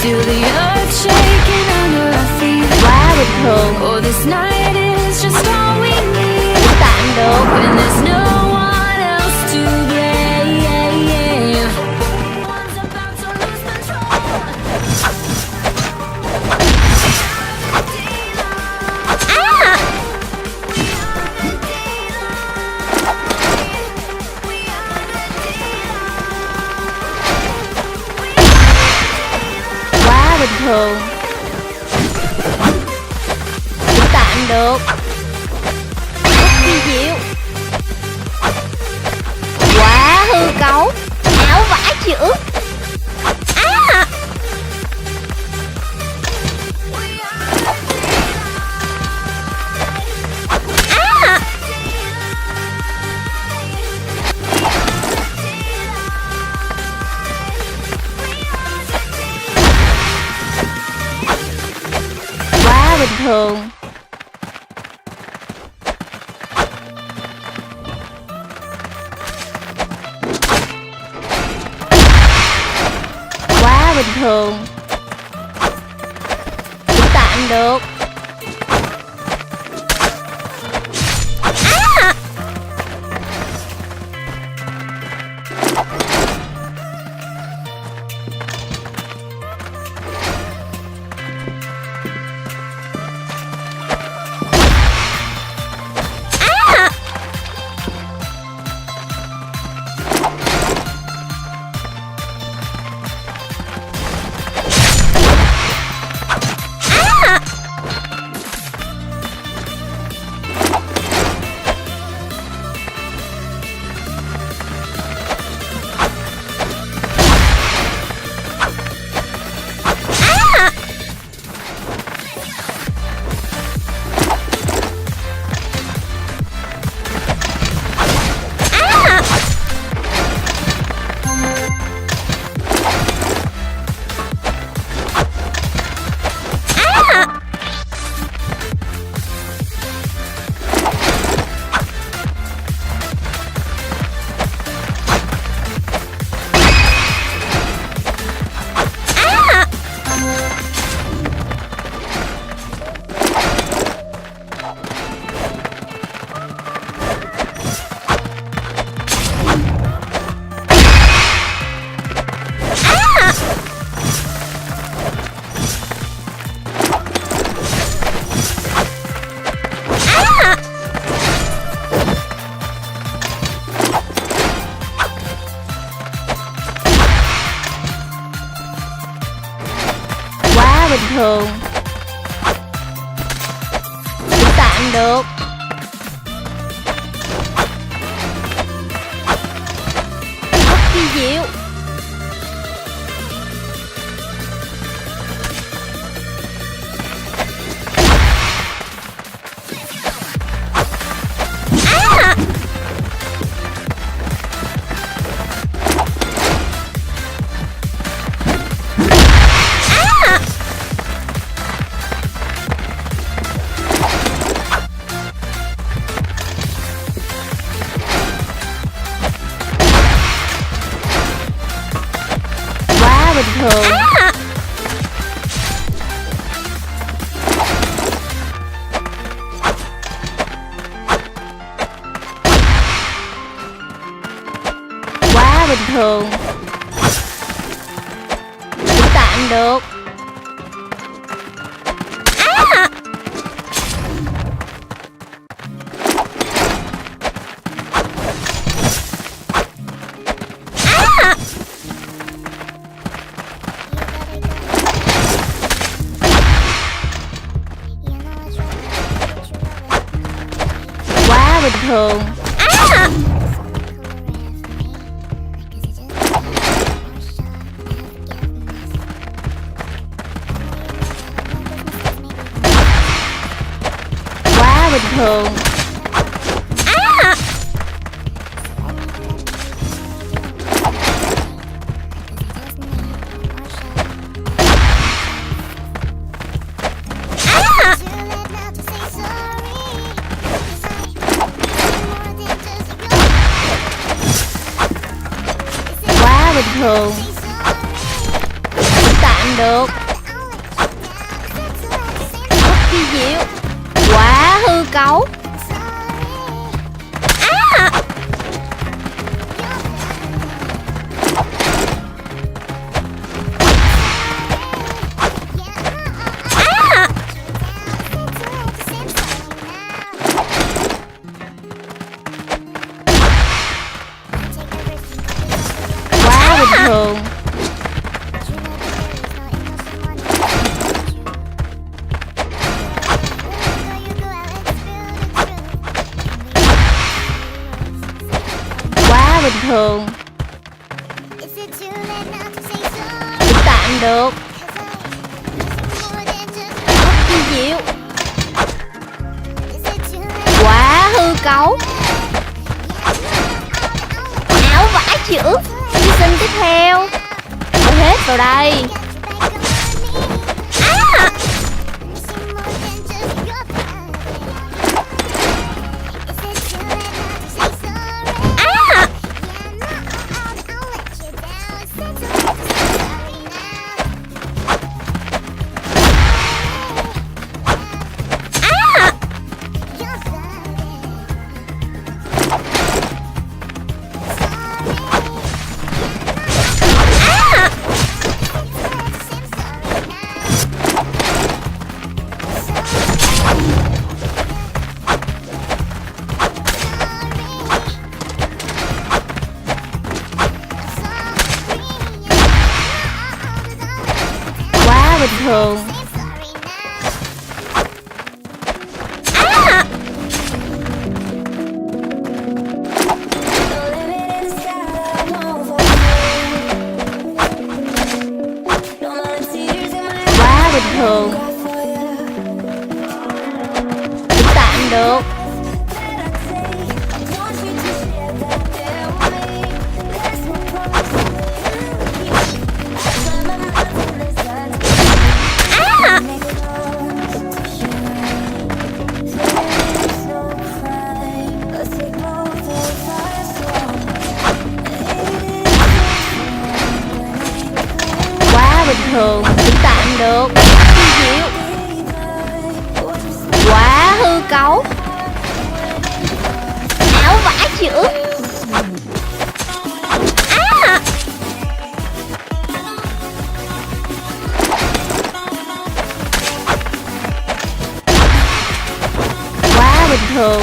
Feel the earth shaking under our feet. Quá bình thường. Oh, this night is just all we need. Tạm được. When there's no one else to blame. One's about to lose control. Quá bình thường. Cũng tạm được. Rất kỳ diệu. Quá hư cấu. Áo vả chữ. Quá bình thường. Quá bình thường. Cũng tạm được. Bình thường. Cũng tạm được. Rất kỳ diệu. Bình thường. Quá bình thường. Cũng tạm được. Bình thường. Quá bình thường. Bình thường. Tạm được. Thật kỳ diệu. Quá hư cấu. Quá bình thường. Quá bình thường. Cũng tạm được. Thật kỳ diệu. Quá hư cấu. Ảo vãi chữ. Thí sinh tiếp theo. Tôi hết vào đây. Bình thường. Quá bình thường. Cũng tạm được. Bình thường. Cũng tạm được. Kỳ diệu. Quá hư cấu. Ảo vãi chữ. Quá bình thường.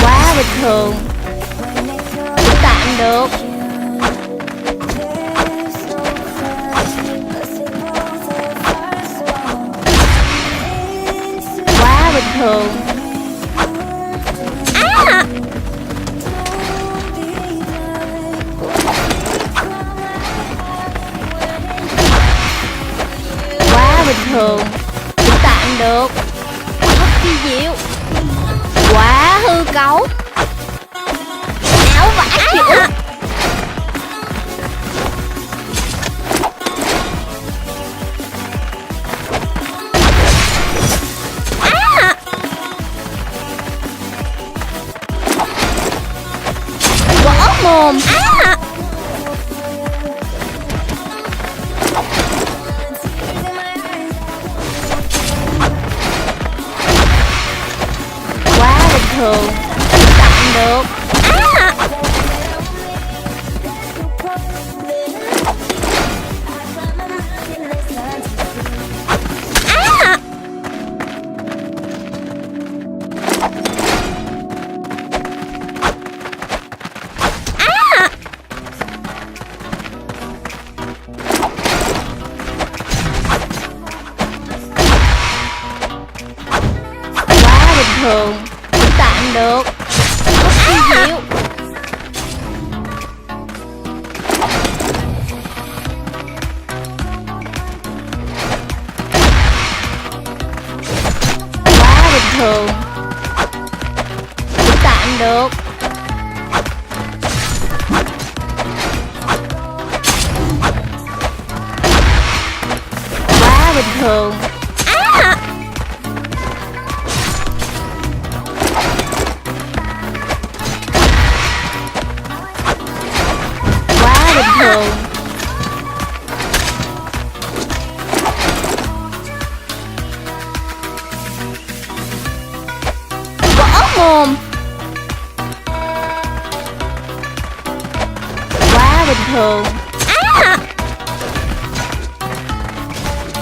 Quá bình thường. Cũng tạm được. Quá bình thường. Quá bình thường. Cũng tạm được. Thật kỳ diệu. Quá hư cấu. Ảo vãi chữ. Vỡ mồm. Quá bình thường. Tạm được. Thường. Cũng tạm được. Thật kỳ diệu. Quá bình thường. Cũng tạm được. bình thường. À! Quá bình thường. Vỡ mồm. Quá bình thường.